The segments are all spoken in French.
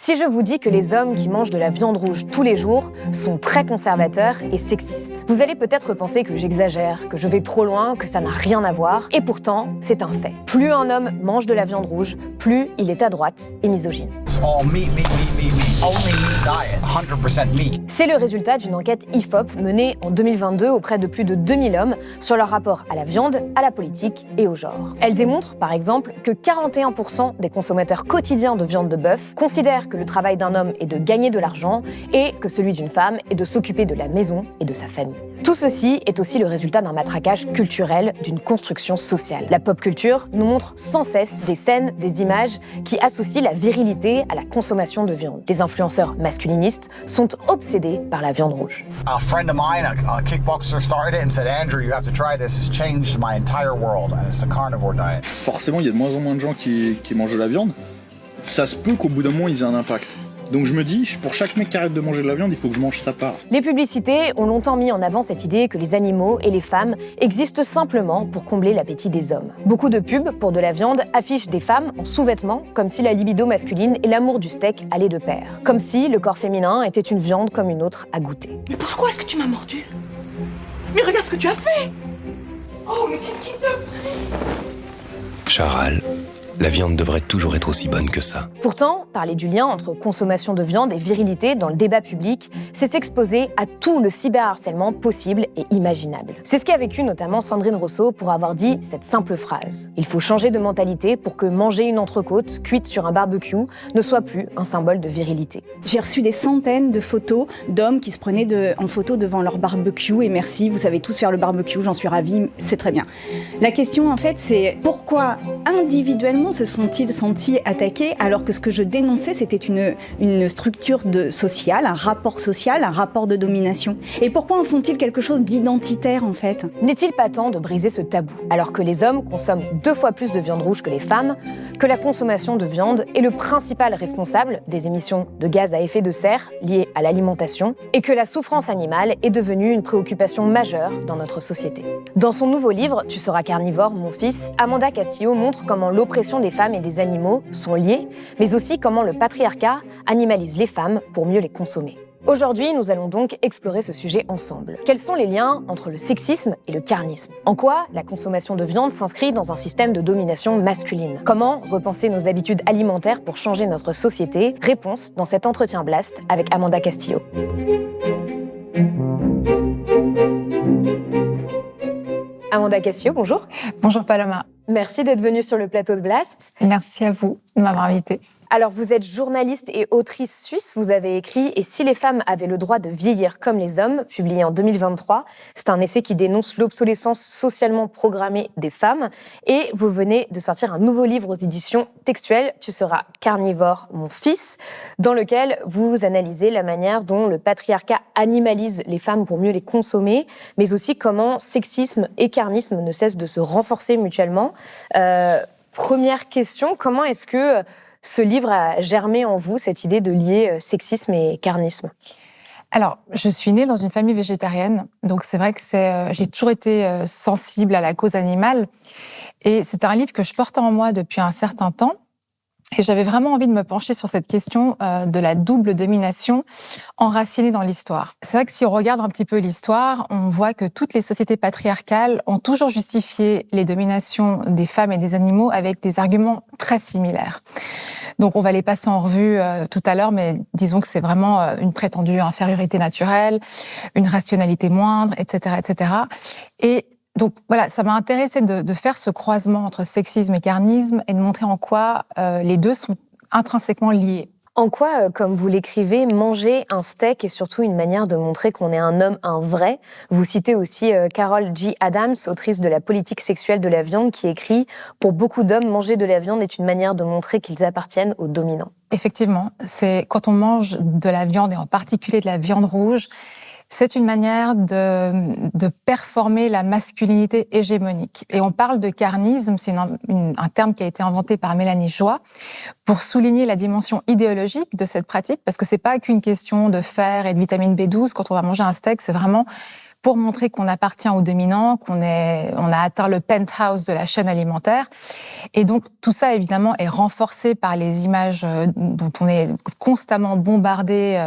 Si je vous dis que les hommes qui mangent de la viande rouge tous les jours sont très conservateurs et sexistes, vous allez peut-être penser que j'exagère, que je vais trop loin, que ça n'a rien à voir, et pourtant, c'est un fait. Plus un homme mange de la viande rouge, plus il est à droite et misogyne. C'est le résultat d'une enquête IFOP menée en 2022 auprès de plus de 2000 hommes sur leur rapport à la viande, à la politique et au genre. Elle démontre, par exemple, que 41% des consommateurs quotidiens de viande de bœuf considèrent que le travail d'un homme est de gagner de l'argent et que celui d'une femme est de s'occuper de la maison et de sa famille. Tout ceci est aussi le résultat d'un matraquage culturel, d'une construction sociale. La pop culture nous montre sans cesse des scènes, des images qui associent la virilité à la consommation de viande. Les influenceurs masculinistes sont obsédés par la viande rouge. A friend of mine, a kickboxer, started it and said, "Andrew, you have to try this. It's changed my entire world, and it's the carnivore diet." Forcément, il y a de moins en moins de gens qui mangent de la viande. Ça se peut qu'au bout d'un moment, ils aient un impact. Donc je me dis, pour chaque mec qui arrête de manger de la viande, il faut que je mange sa part. Les publicités ont longtemps mis en avant cette idée que les animaux et les femmes existent simplement pour combler l'appétit des hommes. Beaucoup de pubs pour de la viande affichent des femmes en sous-vêtements, comme si la libido masculine et l'amour du steak allaient de pair. Comme si le corps féminin était une viande comme une autre à goûter. Mais pourquoi est-ce que tu m'as mordu? Mais regarde ce que tu as fait! Oh, mais qu'est-ce qui te... Charal, la viande devrait toujours être aussi bonne que ça. Pourtant, parler du lien entre consommation de viande et virilité dans le débat public, c'est s'exposer à tout le cyberharcèlement possible et imaginable. C'est ce qu'a vécu notamment Sandrine Rousseau pour avoir dit cette simple phrase. Il faut changer de mentalité pour que manger une entrecôte cuite sur un barbecue ne soit plus un symbole de virilité. J'ai reçu des centaines de photos d'hommes qui se prenaient en photo devant leur barbecue, et merci, vous savez tous faire le barbecue, j'en suis ravie, c'est très bien. La question en fait, c'est pourquoi individuellement se sont-ils sentis attaqués alors que ce que je dénonçais, c'était une structure sociale, un rapport social, un rapport de domination. Et pourquoi en font-ils quelque chose d'identitaire en fait? N'est-il pas temps de briser ce tabou, alors que les hommes consomment 2 fois plus de viande rouge que les femmes, que la consommation de viande est le principal responsable des émissions de gaz à effet de serre liées à l'alimentation, et que la souffrance animale est devenue une préoccupation majeure dans notre société. Dans son nouveau livre « Tu seras carnivore, mon fils », Amanda Castillo montre comment l'oppression des femmes et des animaux sont liées, mais aussi comment le patriarcat animalise les femmes pour mieux les consommer. Aujourd'hui, nous allons donc explorer ce sujet ensemble. Quels sont les liens entre le sexisme et le carnisme? En quoi la consommation de viande s'inscrit dans un système de domination masculine? Comment repenser nos habitudes alimentaires pour changer notre société? Réponse dans cet entretien Blast avec Amanda Castillo. Amanda Castillo, bonjour. Bonjour Paloma. Merci d'être venue sur le plateau de Blast. Merci à vous de m'avoir invitée. Alors, vous êtes journaliste et autrice suisse. Vous avez écrit « Et si les femmes avaient le droit de vieillir comme les hommes », publié en 2023. C'est un essai qui dénonce l'obsolescence socialement programmée des femmes. Et vous venez de sortir un nouveau livre aux éditions Textuelles, « Tu seras carnivore, mon fils », dans lequel vous analysez la manière dont le patriarcat animalise les femmes pour mieux les consommer, mais aussi comment sexisme et carnisme ne cessent de se renforcer mutuellement. Première question, comment est-ce que ce livre a germé en vous, cette idée de lier sexisme et carnisme? Alors, je suis née dans une famille végétarienne, donc c'est vrai que j'ai toujours été sensible à la cause animale. Et c'est un livre que je portais en moi depuis un certain temps. Et j'avais vraiment envie de me pencher sur cette question de la double domination enracinée dans l'histoire. C'est vrai que si on regarde un petit peu l'histoire, on voit que toutes les sociétés patriarcales ont toujours justifié les dominations des femmes et des animaux avec des arguments très similaires. Donc on va les passer en revue tout à l'heure, mais disons que c'est vraiment une prétendue infériorité naturelle, une rationalité moindre, etc., etc. Et donc voilà, ça m'a intéressée de faire ce croisement entre sexisme et carnisme et de montrer en quoi les deux sont intrinsèquement liés. En quoi, comme vous l'écrivez, manger un steak est surtout une manière de montrer qu'on est un homme, un vrai? Vous citez aussi Carol G. Adams, autrice de La politique sexuelle de la viande, qui écrit « Pour beaucoup d'hommes, manger de la viande est une manière de montrer qu'ils appartiennent aux dominants ». Effectivement, c'est quand on mange de la viande, et en particulier de la viande rouge, c'est une manière de performer la masculinité hégémonique. Et on parle de carnisme, c'est un terme qui a été inventé par Mélanie Joie pour souligner la dimension idéologique de cette pratique, parce que c'est pas qu'une question de fer et de vitamine B12. Quand on va manger un steak, c'est vraiment pour montrer qu'on appartient aux dominants, on a atteint le penthouse de la chaîne alimentaire. Et donc, tout ça, évidemment, est renforcé par les images dont on est constamment bombardé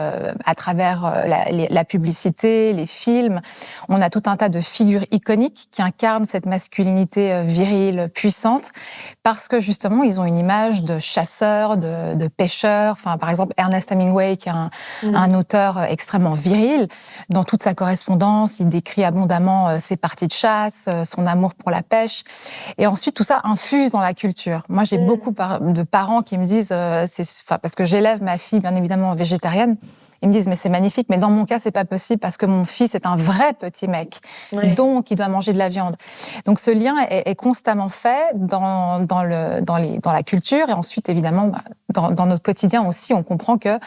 à travers la publicité, les films. On a tout un tas de figures iconiques qui incarnent cette masculinité virile, puissante, parce que, justement, ils ont une image de chasseurs, de pêcheurs. Enfin, par exemple, Ernest Hemingway, qui est un auteur extrêmement viril. Dans toute sa correspondance, il décrit abondamment ses parties de chasse, son amour pour la pêche. Et ensuite, tout ça infuse dans la culture. Moi, j'ai beaucoup de parents qui me disent, parce que j'élève ma fille, bien évidemment, végétarienne, ils me disent, mais c'est magnifique, mais dans mon cas, c'est pas possible parce que mon fils est un vrai petit mec. Ouais. Donc, il doit manger de la viande. Donc, ce lien est constamment fait dans la culture. Et ensuite, évidemment, dans notre quotidien aussi, on comprend que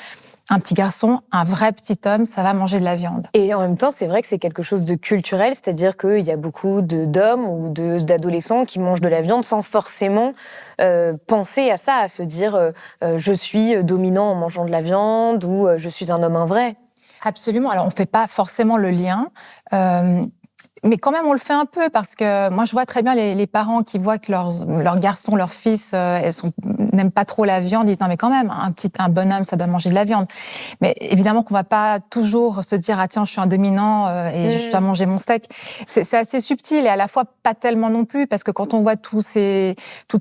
un petit garçon, un vrai petit homme, ça va manger de la viande. Et en même temps, c'est vrai que c'est quelque chose de culturel, c'est-à-dire qu'il y a beaucoup d'hommes ou d'adolescents qui mangent de la viande sans forcément penser à ça, à se dire je suis dominant en mangeant de la viande ou je suis un homme vrai. Absolument. Alors, on ne fait pas forcément le lien. Mais quand même, on le fait un peu parce que moi, je vois très bien les parents qui voient que leurs garçons, leurs fils n'aiment pas trop la viande. Ils disent non, mais quand même, un bonhomme, ça doit manger de la viande. Mais évidemment qu'on va pas toujours se dire ah tiens, je suis un dominant et je dois manger mon steak. C'est assez subtil et à la fois pas tellement non plus parce que quand on voit toutes ces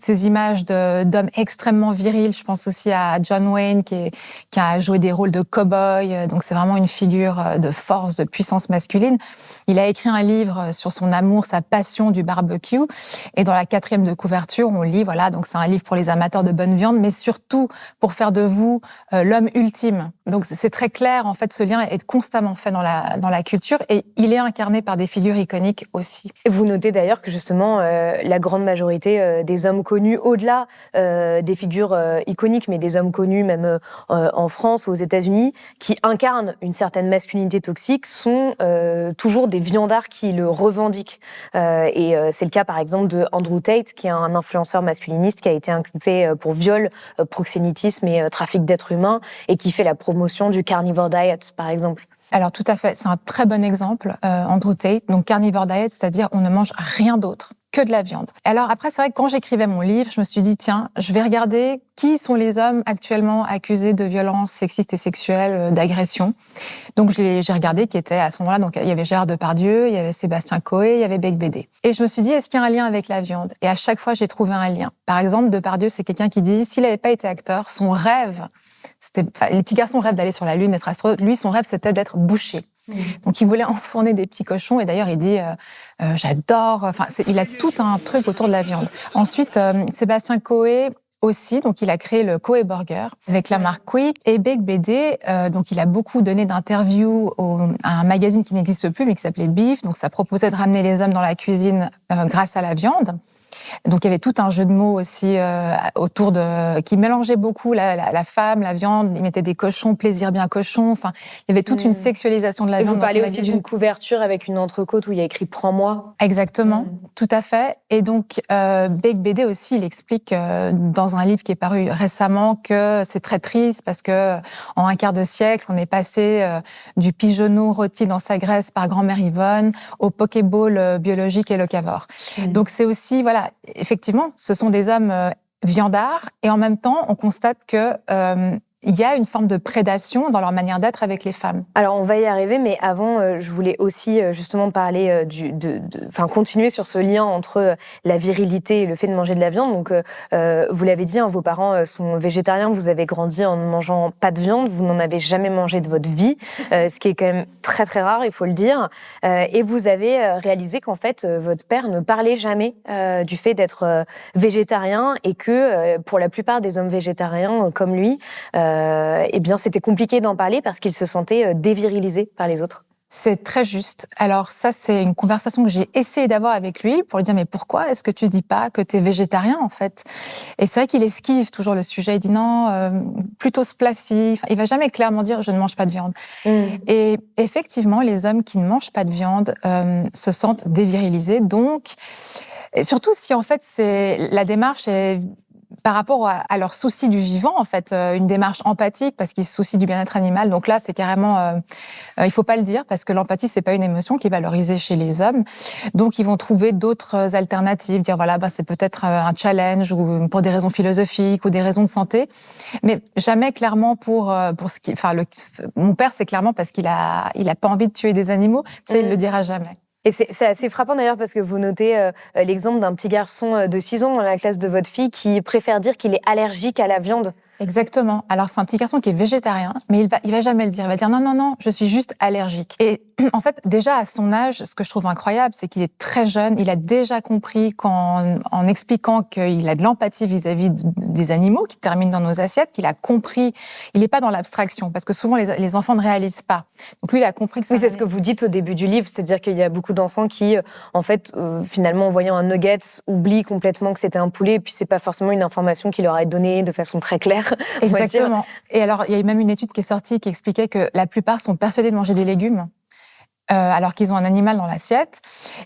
images d'hommes extrêmement virils, je pense aussi à John Wayne qui a joué des rôles de cow-boy. Donc c'est vraiment une figure de force, de puissance masculine. Il a écrit un livre sur son amour, sa passion du barbecue. Et dans la 4e de couverture, on lit, voilà, donc c'est un livre pour les amateurs de bonne viande, mais surtout pour faire de vous l'homme ultime. Donc c'est très clair, en fait, ce lien est constamment fait dans la culture et il est incarné par des figures iconiques aussi. Vous notez d'ailleurs que justement, la grande majorité des hommes connus, au-delà des figures iconiques, mais des hommes connus même en France ou aux États-Unis, qui incarnent une certaine masculinité toxique, sont toujours des viandards qui le revendiquent. Et c'est le cas par exemple de Andrew Tate, qui est un influenceur masculiniste qui a été inculpé pour viol, proxénétisme et trafic d'êtres humains, et qui fait la promotion du carnivore diet, par exemple. Alors tout à fait, c'est un très bon exemple, Andrew Tate. Donc carnivore diet, c'est-à-dire on ne mange rien d'autre que de la viande. Alors après, c'est vrai que quand j'écrivais mon livre, je me suis dit, tiens, je vais regarder qui sont les hommes actuellement accusés de violences sexistes et sexuelles, d'agression. Donc j'ai regardé qui étaient à ce moment-là, donc il y avait Gérard Depardieu, il y avait Sébastien Coé, il y avait Bec Bédé. Et je me suis dit, est-ce qu'il y a un lien avec la viande ? Et à chaque fois, j'ai trouvé un lien. Par exemple, Depardieu, c'est quelqu'un qui dit, s'il n'avait pas été acteur, son rêve, les petits garçons rêvent d'aller sur la Lune, d'être astronaute. Lui, son rêve, c'était d'être boucher. Donc, il voulait enfourner des petits cochons. Et d'ailleurs, il dit, j'adore. Enfin, il a tout un truc autour de la viande. Ensuite, Sébastien Coé aussi. Donc, il a créé le Coé Burger avec la marque Quick. Et Bec Bédé, donc, il a beaucoup donné d'interviews à un magazine qui n'existe plus, mais qui s'appelait Beef. Donc, ça proposait de ramener les hommes dans la cuisine grâce à la viande. Donc il y avait tout un jeu de mots aussi autour qui mélangeait beaucoup la femme, la viande. Il mettait des cochons, plaisir bien cochon. Enfin, il y avait toute une sexualisation de la viande. Vous parlez aussi d'une couverture avec une entrecôte où il y a écrit « Prends-moi ». Exactement, tout à fait. Et donc Bec Bédé aussi, il explique dans un livre qui est paru récemment que c'est très triste parce que en un quart de siècle, on est passé du pigeonneau rôti dans sa graisse par grand-mère Yvonne au pokéball biologique et locavore. Donc c'est aussi, voilà, effectivement, ce sont des hommes viandards et en même temps, on constate que il y a une forme de prédation dans leur manière d'être avec les femmes. Alors, on va y arriver, mais avant, je voulais aussi justement parler continuer sur ce lien entre la virilité et le fait de manger de la viande. Donc, vous l'avez dit, vos parents sont végétariens, vous avez grandi en ne mangeant pas de viande, vous n'en avez jamais mangé de votre vie, ce qui est quand même très très rare, il faut le dire. Et vous avez réalisé qu'en fait, votre père ne parlait jamais du fait d'être végétarien et que pour la plupart des hommes végétariens comme lui, eh bien, c'était compliqué d'en parler parce qu'il se sentait dévirilisé par les autres. C'est très juste. Alors ça, c'est une conversation que j'ai essayé d'avoir avec lui pour lui dire « Mais pourquoi est-ce que tu dis pas que tu es végétarien, en fait ?» Et c'est vrai qu'il esquive toujours le sujet. Il dit « Non, plutôt se placer. » Il va jamais clairement dire « Je ne mange pas de viande. » Et effectivement, les hommes qui ne mangent pas de viande se sentent dévirilisés. Donc, et surtout si, en fait, la démarche est par rapport à leur souci du vivant, en fait, une démarche empathique parce qu'ils se soucient du bien-être animal. Donc là, c'est carrément, il faut pas le dire parce que l'empathie, c'est pas une émotion qui est valorisée chez les hommes. Donc ils vont trouver d'autres alternatives, dire voilà, c'est peut-être un challenge ou pour des raisons philosophiques ou des raisons de santé, mais jamais clairement pour ce qui, mon père, c'est clairement parce qu'il a pas envie de tuer des animaux. Ça, il le dira jamais. Et c'est assez frappant d'ailleurs parce que vous notez l'exemple d'un petit garçon de 6 ans dans la classe de votre fille qui préfère dire qu'il est allergique à la viande. Exactement. Alors, c'est un petit garçon qui est végétarien, mais il va jamais le dire. Il va dire non, je suis juste allergique. Et en fait, déjà à son âge, ce que je trouve incroyable, c'est qu'il est très jeune. Il a déjà compris en expliquant qu'il a de l'empathie vis-à-vis des animaux qui terminent dans nos assiettes, qu'il a compris. Il n'est pas dans l'abstraction parce que souvent les enfants ne réalisent pas. Donc lui, il a compris que oui, c'est ce que vous dites au début du livre, c'est-à-dire qu'il y a beaucoup d'enfants qui, en fait, finalement, en voyant un nugget, oublient complètement que c'était un poulet, et puis c'est pas forcément une information qui leur est donnée de façon très claire. Exactement. Et alors, il y a même une étude qui est sortie qui expliquait que la plupart sont persuadés de manger des légumes, alors qu'ils ont un animal dans l'assiette.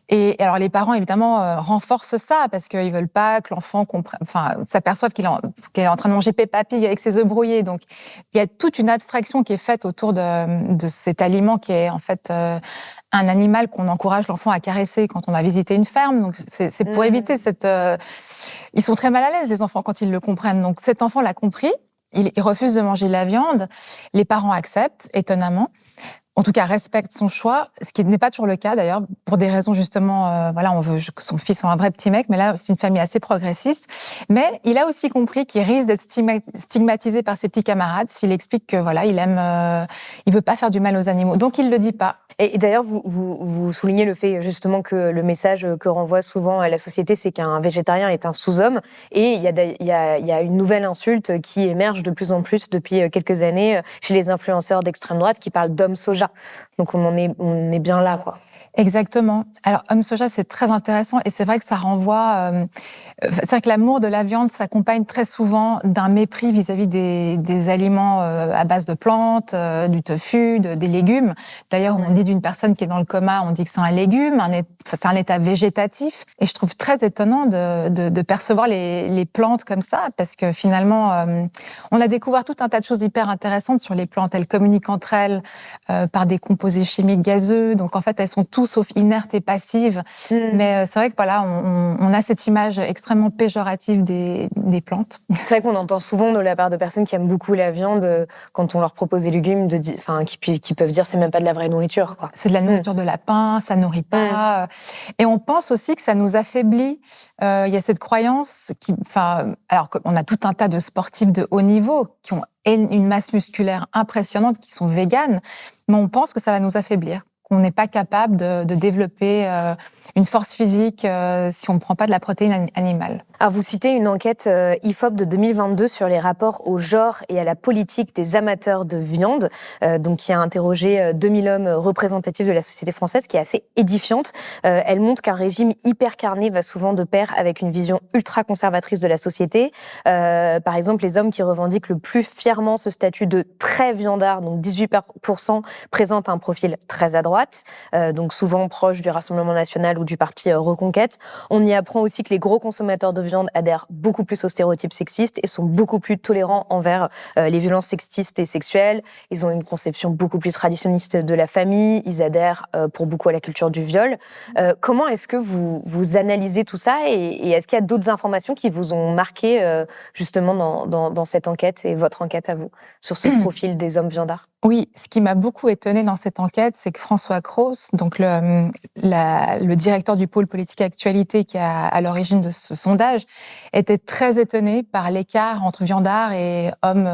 Et alors, les parents, évidemment, renforcent ça parce qu'ils veulent pas que l'enfant s'aperçoive qu'il est en train de manger Peppa Pig avec ses œufs brouillés. Donc, il y a toute une abstraction qui est faite autour de cet aliment qui est, en fait, un animal qu'on encourage l'enfant à caresser quand on va visiter une ferme. Donc, c'est pour éviter cette... Ils sont très mal à l'aise, les enfants, quand ils le comprennent. Donc, cet enfant l'a compris. Il refuse de manger de la viande. Les parents acceptent, étonnamment. En tout cas, respectent son choix, ce qui n'est pas toujours le cas, d'ailleurs, pour des raisons, justement, on veut que son fils soit un vrai petit mec, mais là, c'est une famille assez progressiste. Mais il a aussi compris qu'il risque d'être stigmatisé par ses petits camarades s'il explique que, il veut pas faire du mal aux animaux. Donc, il le dit pas. Et d'ailleurs, vous soulignez le fait justement que le message que renvoie souvent à la société, c'est qu'un végétarien est un sous-homme. Et il y a une nouvelle insulte qui émerge de plus en plus depuis quelques années chez les influenceurs d'extrême droite qui parlent d'homme soja. Donc on est bien là, quoi. Exactement. Alors, homme soja, c'est très intéressant et c'est vrai que ça renvoie... c'est vrai que l'amour de la viande s'accompagne très souvent d'un mépris vis-à-vis des aliments à base de plantes, du tofu, des légumes. D'ailleurs, on dit d'une personne qui est dans le coma, on dit que c'est un légume, c'est un état végétatif. Et je trouve très étonnant de percevoir les plantes comme ça parce que finalement, on a découvert tout un tas de choses hyper intéressantes sur les plantes. Elles communiquent entre elles par des composés chimiques gazeux. Donc, en fait, elles sont tout sauf inertes et passives. Mais c'est vrai que on a cette image extrêmement péjorative des plantes. C'est vrai qu'on entend souvent de la part de personnes qui aiment beaucoup la viande, quand on leur propose des légumes, qui peuvent dire c'est même pas de la vraie nourriture, quoi. C'est de la nourriture de lapin, ça nourrit pas. Et on pense aussi que ça nous affaiblit. Il y a cette croyance alors qu'on a tout un tas de sportifs de haut niveau qui ont une masse musculaire impressionnante, qui sont véganes, mais on pense que ça va nous affaiblir. On n'est pas capable de développer une force physique si on ne prend pas de la protéine animale. Alors vous citez une enquête IFOP de 2022 sur les rapports au genre et à la politique des amateurs de viande, qui a interrogé 2000 hommes représentatifs de la société française, qui est assez édifiante. Elle montre qu'un régime hyper carné va souvent de pair avec une vision ultra conservatrice de la société. Par exemple, les hommes qui revendiquent le plus fièrement ce statut de très viandard, donc 18% présentent un profil très à droite, donc souvent proche du Rassemblement national ou du parti Reconquête. On y apprend aussi que les gros consommateurs de viande adhèrent beaucoup plus aux stéréotypes sexistes et sont beaucoup plus tolérants envers les violences sexistes et sexuelles. Ils ont une conception beaucoup plus traditionniste de la famille. Ils adhèrent pour beaucoup à la culture du viol. Comment est-ce que vous analysez tout ça et est-ce qu'il y a d'autres informations qui vous ont marqué justement dans cette enquête et votre enquête à vous sur ce profil des hommes viandards? Oui, ce qui m'a beaucoup étonnée dans cette enquête, c'est que François Cros, donc le directeur du pôle politique actualité qui est à l'origine de ce sondage, était très étonné par l'écart entre viandard et homme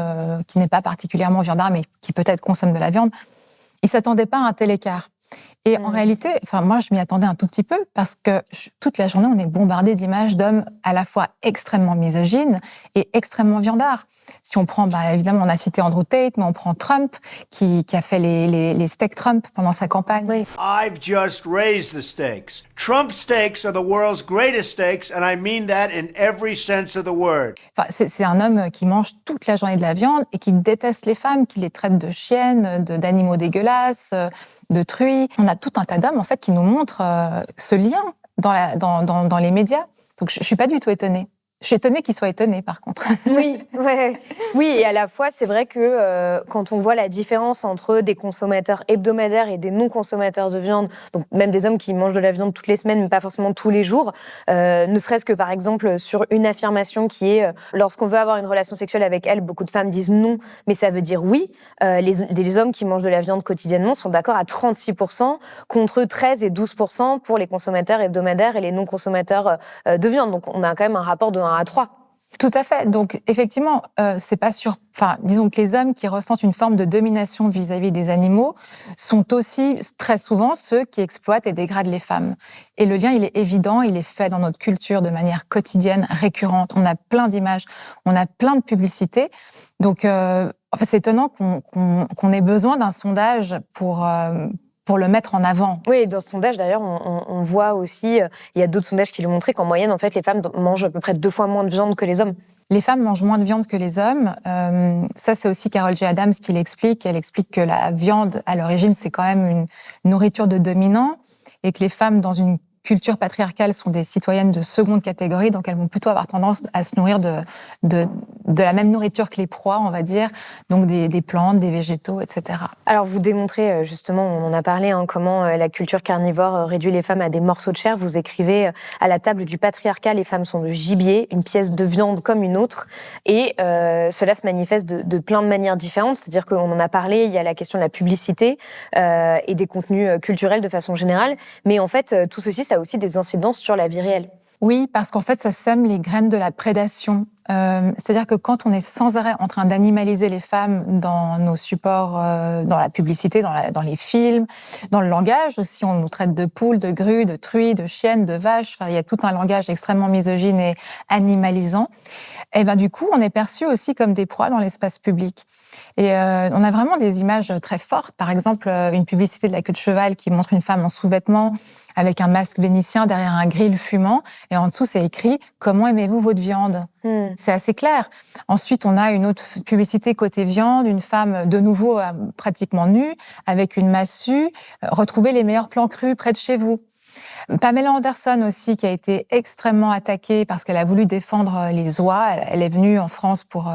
qui n'est pas particulièrement viandard, mais qui peut-être consomme de la viande. Il s'attendait pas à un tel écart. Et en réalité, moi, je m'y attendais un tout petit peu parce que toute la journée, on est bombardé d'images d'hommes à la fois extrêmement misogynes et extrêmement viandards. Si on prend, évidemment, on a cité Andrew Tate, mais on prend Trump, qui a fait les steaks Trump pendant sa campagne. Oui. I've just raised the stakes. Trump steaks are the world's greatest steaks, and I mean that in every sense of the word. C'est un homme qui mange toute la journée de la viande et qui déteste les femmes, qui les traite de chiennes, d'animaux dégueulasses, de truies. On a tout un tas d'hommes, en fait, qui nous montrent ce lien dans les médias. Donc, je suis pas du tout étonnée. Je suis étonnée qu'ils soient étonnés, par contre. Oui, ouais. Oui, et à la fois, c'est vrai que quand on voit la différence entre des consommateurs hebdomadaires et des non-consommateurs de viande, donc même des hommes qui mangent de la viande toutes les semaines, mais pas forcément tous les jours, ne serait-ce que par exemple sur une affirmation qui est lorsqu'on veut avoir une relation sexuelle avec elle, beaucoup de femmes disent non, mais ça veut dire oui. Les hommes qui mangent de la viande quotidiennement sont d'accord à 36% contre 13 et 12% pour les consommateurs hebdomadaires et les non-consommateurs de viande. Donc on a quand même un rapport de 1 à 3. Tout à fait. Donc, effectivement, c'est pas sûr. Enfin, disons que les hommes qui ressentent une forme de domination vis-à-vis des animaux sont aussi très souvent ceux qui exploitent et dégradent les femmes. Et le lien, il est évident, il est fait dans notre culture de manière quotidienne, récurrente. On a plein d'images, on a plein de publicités. Donc, c'est étonnant qu'on ait besoin d'un sondage pour le mettre en avant. Oui, et dans ce sondage, d'ailleurs, on voit aussi, il y a d'autres sondages qui l'ont montré, qu'en moyenne, en fait, les femmes mangent à peu près 2 fois moins de viande que les hommes. Les femmes mangent moins de viande que les hommes. Ça, c'est aussi Carol J. Adams qui l'explique. Elle explique que la viande, à l'origine, c'est quand même une nourriture de dominant et que les femmes, dans une culture patriarcale, sont des citoyennes de seconde catégorie, donc elles vont plutôt avoir tendance à se nourrir de la même nourriture que les proies, on va dire, donc des plantes, des végétaux, etc. Alors, vous démontrez, justement, on en a parlé, comment la culture carnivore réduit les femmes à des morceaux de chair. Vous écrivez, à la table du patriarcat, les femmes sont de gibier, une pièce de viande comme une autre, et cela se manifeste de plein de manières différentes, c'est-à-dire qu'on en a parlé, il y a la question de la publicité et des contenus culturels de façon générale, mais en fait, tout ceci, ça a aussi des incidences sur la vie réelle. Oui, parce qu'en fait, ça sème les graines de la prédation. C'est-à-dire que quand on est sans arrêt en train d'animaliser les femmes dans nos supports, dans la publicité, dans les films, dans le langage aussi, on nous traite de poules, de grues, de truies, de chiennes, de vaches. Enfin, il y a tout un langage extrêmement misogyne et animalisant. Et ben du coup, on est perçu aussi comme des proies dans l'espace public. Et on a vraiment des images très fortes. Par exemple, une publicité de la queue de cheval qui montre une femme en sous-vêtements avec un masque vénitien derrière un grill fumant. Et en dessous, c'est écrit « Comment aimez-vous votre viande ?» C'est assez clair. Ensuite, on a une autre publicité côté viande, une femme de nouveau pratiquement nue, avec une massue. Retrouvez les meilleurs plans crus près de chez vous. Pamela Anderson aussi, qui a été extrêmement attaquée parce qu'elle a voulu défendre les oies. Elle est venue en France pour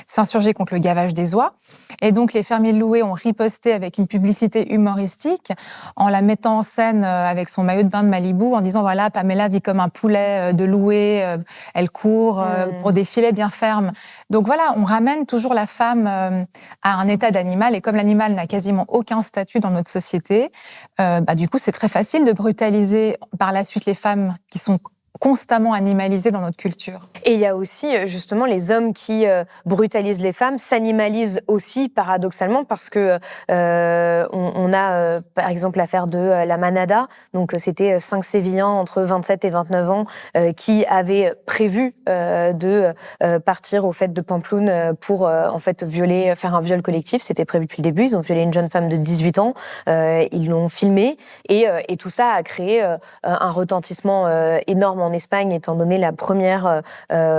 s'insurger contre le gavage des oies. Et donc, les fermiers de Loué ont riposté avec une publicité humoristique en la mettant en scène avec son maillot de bain de Malibu en disant, voilà, Pamela vit comme un poulet de Loué, elle court pour des filets bien fermes. Donc voilà, on ramène toujours la femme à un état d'animal, et comme l'animal n'a quasiment aucun statut dans notre société, du coup, c'est très facile de brutaliser par la suite les femmes qui sont constamment animalisées dans notre culture. Et il y a aussi, justement, les hommes qui brutalisent les femmes s'animalisent aussi, paradoxalement, parce que on a, par exemple, l'affaire de la Manada. Donc, c'était 5 Sévillans entre 27 et 29 ans qui avaient prévu de partir au fait de Pampelune pour, en fait, faire un viol collectif. C'était prévu depuis le début. Ils ont violé une jeune femme de 18 ans. Ils l'ont filmé. Et tout ça a créé un retentissement énorme en Espagne, étant donné la première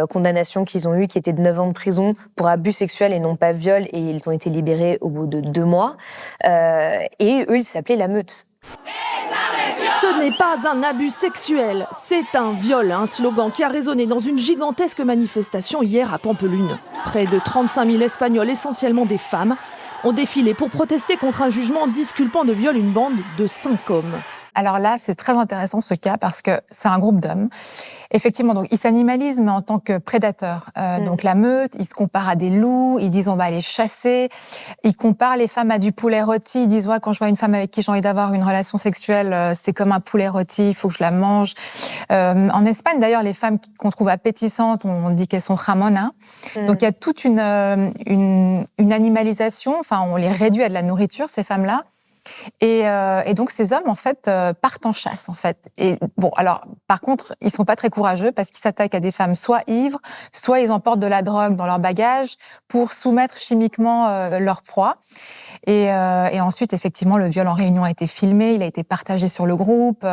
condamnation qu'ils ont eue, qui était de 9 ans de prison pour abus sexuels et non pas viol, et ils ont été libérés au bout de 2 mois. Et eux, ils s'appelaient la meute. Ce n'est pas un abus sexuel, c'est un viol, un slogan qui a résonné dans une gigantesque manifestation hier à Pampelune. Près de 35 000 Espagnols, essentiellement des femmes, ont défilé pour protester contre un jugement disculpant de viol une bande de 5 hommes. Alors là, c'est très intéressant ce cas parce que c'est un groupe d'hommes. Effectivement, donc ils s'animalisent mais en tant que prédateurs. Donc la meute, ils se comparent à des loups, ils disent on va aller chasser. Ils comparent les femmes à du poulet rôti. Ils disent ouais, quand je vois une femme avec qui j'ai envie d'avoir une relation sexuelle, c'est comme un poulet rôti, il faut que je la mange. En Espagne, d'ailleurs, les femmes qu'on trouve appétissantes, on dit qu'elles sont jamonas. Donc il y a toute une animalisation. Enfin, on les réduit à de la nourriture, ces femmes-là. Et donc ces hommes en fait partent en chasse en fait. Et bon, alors par contre ils sont pas très courageux parce qu'ils s'attaquent à des femmes soit ivres, soit ils emportent de la drogue dans leur bagage pour soumettre chimiquement leur proie. Et ensuite effectivement le viol en réunion a été filmé, il a été partagé sur le groupe.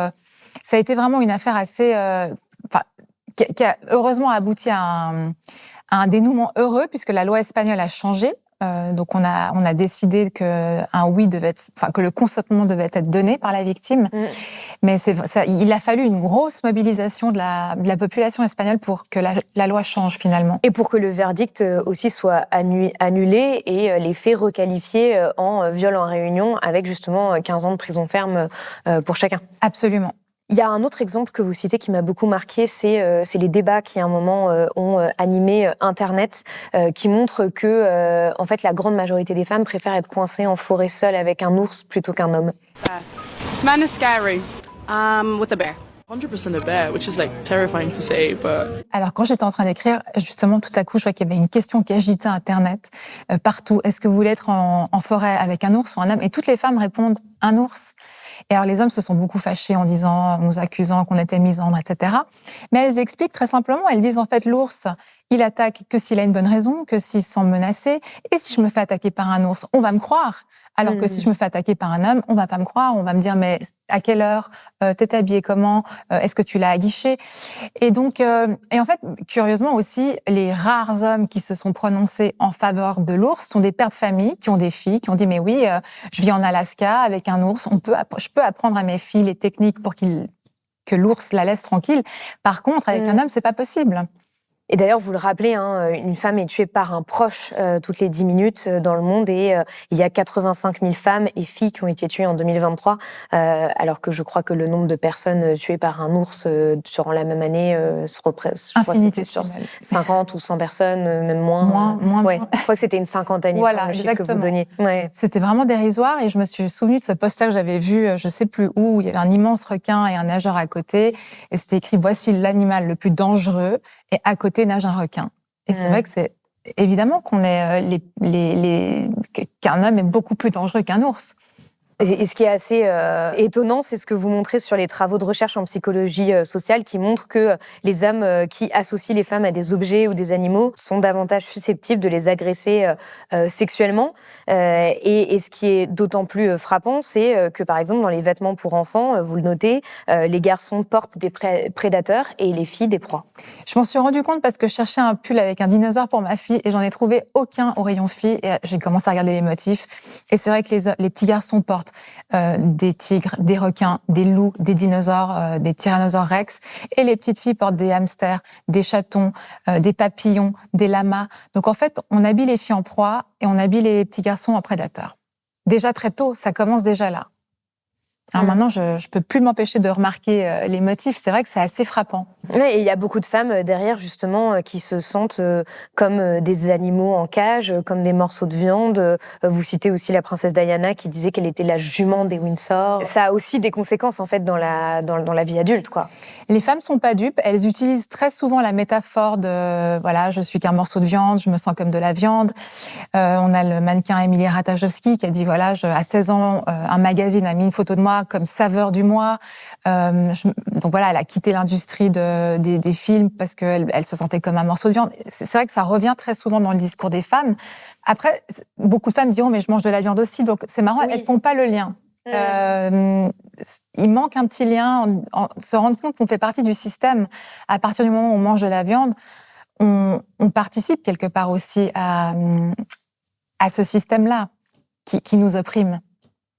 Ça a été vraiment une affaire assez, qui a heureusement abouti à un dénouement heureux puisque la loi espagnole a changé Donc on a décidé que le consentement devait être donné par la victime. Mais il a fallu une grosse mobilisation de la population espagnole pour que la loi change finalement. Et pour que le verdict aussi soit annulé et les faits requalifiés en viol en réunion avec justement 15 ans de prison ferme pour chacun. Absolument. Il y a un autre exemple que vous citez qui m'a beaucoup marqué, c'est les débats qui à un moment ont animé Internet, qui montrent que en fait la grande majorité des femmes préfèrent être coincées en forêt seule avec un ours plutôt qu'un homme. Man is scary. With a bear. 100% a bear, which is like terrifying to say, but... Alors quand j'étais en train d'écrire, justement tout à coup je vois qu'il y avait une question qui agitait Internet partout. Est-ce que vous voulez être en forêt avec un ours ou un homme? Et toutes les femmes répondent un ours. Et alors les hommes se sont beaucoup fâchés en nous accusant qu'on était misandres, etc. Mais elles expliquent très simplement, elles disent en fait l'ours, il attaque que s'il a une bonne raison, que s'il se sent menacé. Et si je me fais attaquer par un ours, on va me croire. Alors que si je me fais attaquer par un homme, on va pas me croire, on va me dire mais à quelle heure, t'es habillée comment, est-ce que tu l'as aguiché? Et donc, et en fait, curieusement aussi, les rares hommes qui se sont prononcés en faveur de l'ours sont des pères de famille qui ont des filles, qui ont dit mais oui, je vis en Alaska avec un ours, je peux apprendre à mes filles les techniques pour que l'ours la laisse tranquille. Par contre, avec un homme, c'est pas possible. Et d'ailleurs, vous le rappelez, une femme est tuée par un proche toutes les 10 minutes dans le monde et il y a 85 000 femmes et filles qui ont été tuées en 2023, alors que je crois que le nombre de personnes tuées par un ours durant la même année se représente sur 50 ou 100 personnes, même moins. Ouais, je crois que c'était une cinquantaine. Voilà, exactement. Que vous donniez. Ouais. C'était vraiment dérisoire et je me suis souvenue de ce poster que j'avais vu, je sais plus où il y avait un immense requin et un nageur à côté et c'était écrit « Voici l'animal le plus dangereux ». Et à côté nage un requin. Et c'est vrai que c'est évidemment qu'on est qu'un homme est beaucoup plus dangereux qu'un ours. Et ce qui est assez étonnant, c'est ce que vous montrez sur les travaux de recherche en psychologie sociale qui montrent que les hommes qui associent les femmes à des objets ou des animaux sont davantage susceptibles de les agresser sexuellement. Et ce qui est d'autant plus frappant, c'est que par exemple dans les vêtements pour enfants, vous le notez, les garçons portent des prédateurs et les filles des proies. Je m'en suis rendu compte parce que je cherchais un pull avec un dinosaure pour ma fille et j'en ai trouvé aucun au rayon filles. Et j'ai commencé à regarder les motifs. Et c'est vrai que les petits garçons portent des tigres, des requins, des loups, des dinosaures, des tyrannosaures rex. Et les petites filles portent des hamsters, des chatons, des papillons, des lamas. Donc en fait, on habille les filles en proie et on habille les petits garçons en prédateurs. Déjà très tôt, ça commence déjà là. Alors maintenant, je peux plus m'empêcher de remarquer les motifs. C'est vrai que c'est assez frappant. Ouais, et il y a beaucoup de femmes derrière, justement, qui se sentent comme des animaux en cage, comme des morceaux de viande. Vous citez aussi la princesse Diana qui disait qu'elle était la jument des Windsor. Ça a aussi des conséquences, en fait, dans la vie adulte, quoi. Les femmes sont pas dupes. Elles utilisent très souvent la métaphore de voilà, je suis qu'un morceau de viande, je me sens comme de la viande. On a le mannequin Emilie Ratajkowski qui a dit voilà, à 16 ans, un magazine a mis une photo de moi comme saveur du mois. Donc voilà, elle a quitté l'industrie des films parce qu'elle se sentait comme un morceau de viande. C'est vrai que ça revient très souvent dans le discours des femmes. Après, beaucoup de femmes diront mais je mange de la viande aussi. Donc c'est marrant, elles font pas le lien. Il manque un petit lien, se rendre compte qu'on fait partie du système. À partir du moment où on mange de la viande, on participe quelque part aussi à ce système-là qui nous opprime.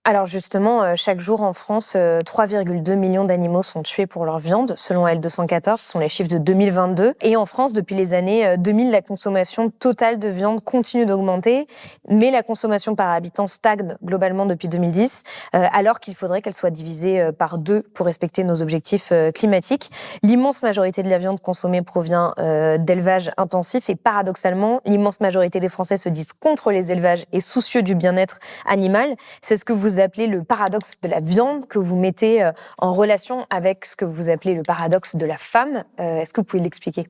Alors justement, chaque jour en France, 3,2 millions d'animaux sont tués pour leur viande, selon L214, ce sont les chiffres de 2022. Et en France, depuis les années 2000, la consommation totale de viande continue d'augmenter, mais la consommation par habitant stagne globalement depuis 2010, alors qu'il faudrait qu'elle soit divisée par 2 pour respecter nos objectifs climatiques. L'immense majorité de la viande consommée provient d'élevages intensifs et paradoxalement, l'immense majorité des Français se disent contre les élevages et soucieux du bien-être animal. C'est ce que vous appelez le paradoxe de la viande, que vous mettez en relation avec ce que vous appelez le paradoxe de la femme. Est-ce que vous pouvez l'expliquer ?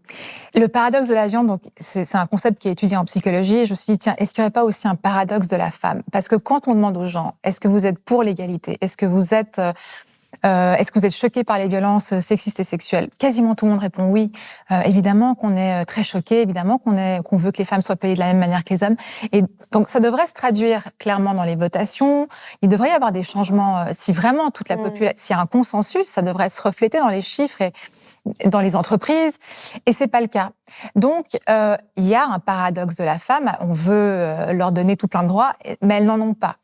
Le paradoxe de la viande, donc, c'est un concept qui est étudié en psychologie. Et je me suis dit, tiens, est-ce qu'il n'y aurait pas aussi un paradoxe de la femme ? Parce que quand on demande aux gens, est-ce que vous êtes pour l'égalité ? Est-ce que vous êtes choqués par les violences sexistes et sexuelles ? Quasiment tout le monde répond oui. Évidemment qu'on est très choqués, évidemment qu'on veut que les femmes soient payées de la même manière que les hommes. Et donc ça devrait se traduire clairement dans les votations. Il devrait y avoir des changements. Si vraiment toute la population, s'il y a un consensus, ça devrait se refléter dans les chiffres dans les entreprises, et c'est pas le cas. Donc, il y a un paradoxe de la femme. On veut leur donner tout plein de droits, mais elles n'en ont pas.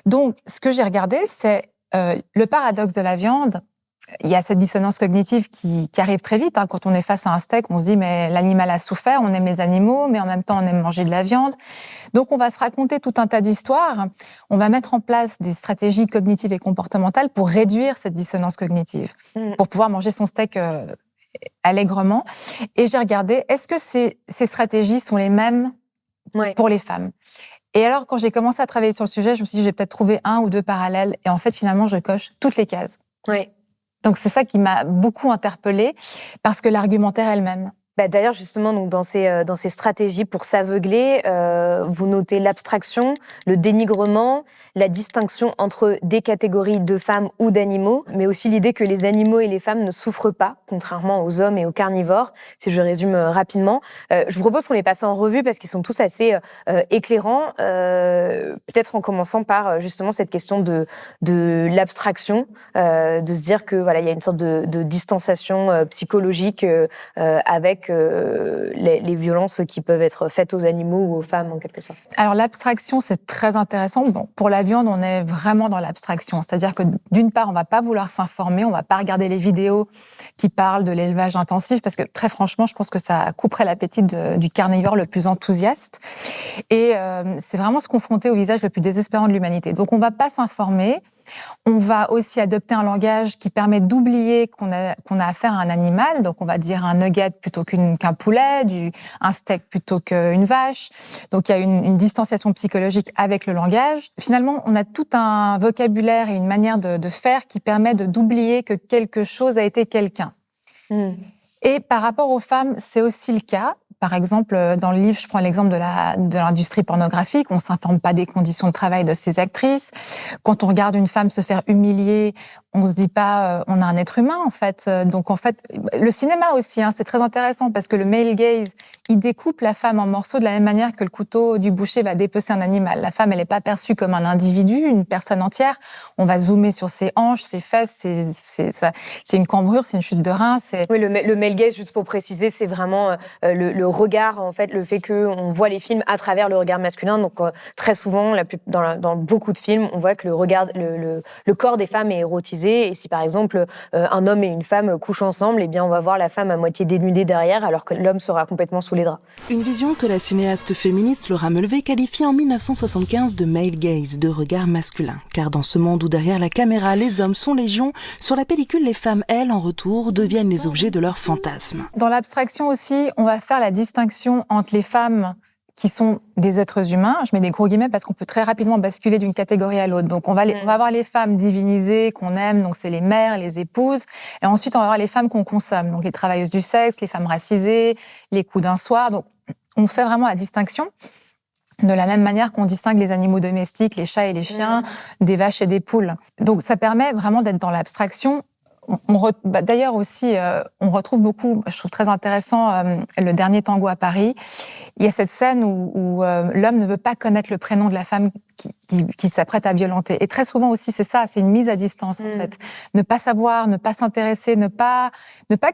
Donc, ce que j'ai regardé, c'est le paradoxe de la viande. Il y a cette dissonance cognitive qui arrive très vite. Quand on est face à un steak, on se dit mais l'animal a souffert, on aime les animaux, mais en même temps on aime manger de la viande. Donc on va se raconter tout un tas d'histoires. On va mettre en place des stratégies cognitives et comportementales pour réduire cette dissonance cognitive, pour pouvoir manger son steak allègrement. Et j'ai regardé, est-ce que ces stratégies sont les mêmes pour les femmes ? Et alors, quand j'ai commencé à travailler sur le sujet, je me suis dit, je vais peut-être trouver 1 ou 2 parallèles. Et en fait, finalement, je coche toutes les cases. Ouais. Donc, c'est ça qui m'a beaucoup interpellée, parce que l'argumentaire elle-même. D'ailleurs, justement, donc dans ces stratégies pour s'aveugler, vous notez l'abstraction, le dénigrement, la distinction entre des catégories de femmes ou d'animaux, mais aussi l'idée que les animaux et les femmes ne souffrent pas, contrairement aux hommes et aux carnivores, si je résume rapidement. Je vous propose qu'on les passe en revue parce qu'ils sont tous assez éclairants, peut-être en commençant par justement cette question de l'abstraction, de se dire que voilà, il y a une sorte de distanciation psychologique avec les violences qui peuvent être faites aux animaux ou aux femmes, en quelque sorte. Alors, l'abstraction, c'est très intéressant. Bon, pour la viande, on est vraiment dans l'abstraction. C'est-à-dire que, d'une part, on va pas vouloir s'informer, on va pas regarder les vidéos qui parlent de l'élevage intensif, parce que, très franchement, je pense que ça couperait l'appétit du carnivore le plus enthousiaste. Et c'est vraiment se confronter au visage le plus désespérant de l'humanité. Donc, on va pas s'informer. On va aussi adopter un langage qui permet d'oublier qu'on a affaire à un animal. Donc, on va dire un nugget plutôt qu'un poulet, un steak plutôt qu'une vache. Donc, il y a une distanciation psychologique avec le langage. Finalement, on a tout un vocabulaire et une manière de faire qui permet d'oublier que quelque chose a été quelqu'un. Et par rapport aux femmes, c'est aussi le cas. Par exemple, dans le livre, je prends l'exemple de l'industrie pornographique. On s'informe pas des conditions de travail de ces actrices. Quand on regarde une femme se faire humilier, on se dit pas, on a un être humain, en fait. Donc, en fait, le cinéma aussi, c'est très intéressant parce que le male gaze, il découpe la femme en morceaux de la même manière que le couteau du boucher va dépecer un animal. La femme, elle est pas perçue comme un individu, une personne entière. On va zoomer sur ses hanches, ses fesses, c'est une cambrure, c'est une chute de rein. Oui, le male gaze, juste pour préciser, c'est vraiment le regard, en fait, le fait qu'on voit les films à travers le regard masculin. Donc, très souvent, dans beaucoup de films, on voit que le corps des femmes est érotisé. Et si, par exemple, un homme et une femme couchent ensemble, eh bien, on va voir la femme à moitié dénudée derrière, alors que l'homme sera complètement sous les draps. Une vision que la cinéaste féministe Laura Mulvey qualifie en 1975 de male gaze, de regard masculin. Car dans ce monde où derrière la caméra, les hommes sont légion, sur la pellicule, les femmes, elles, en retour, deviennent les objets de leurs fantasmes. Dans l'abstraction aussi, on va faire la distinction entre les femmes qui sont des êtres humains, je mets des gros guillemets parce qu'on peut très rapidement basculer d'une catégorie à l'autre. Donc on va avoir les femmes divinisées, qu'on aime, donc c'est les mères, les épouses, et ensuite on va avoir les femmes qu'on consomme, donc les travailleuses du sexe, les femmes racisées, les coups d'un soir. Donc on fait vraiment la distinction. De la même manière qu'on distingue les animaux domestiques, les chats et les chiens, des vaches et des poules. Donc ça permet vraiment d'être dans l'abstraction. D'ailleurs aussi, on retrouve beaucoup, je trouve très intéressant, le dernier tango à Paris. Il y a cette scène où l'homme ne veut pas connaître le prénom de la femme qui s'apprête à violenter. Et très souvent aussi, c'est ça, c'est une mise à distance, en fait. Ne pas savoir, ne pas s'intéresser, ne pas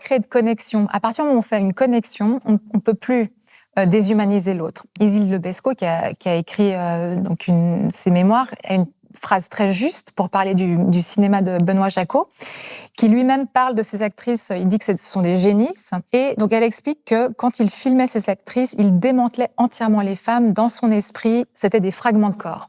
créer de connexion. À partir du moment où on fait une connexion, on peut plus déshumaniser l'autre. Isil Lebesco, qui a écrit ses mémoires, a une phrase très juste pour parler du cinéma de Benoît Jacot, qui lui-même parle de ces actrices, il dit que ce sont des génisses, et donc elle explique que quand il filmait ces actrices, il démantelait entièrement les femmes, dans son esprit, c'était des fragments de corps.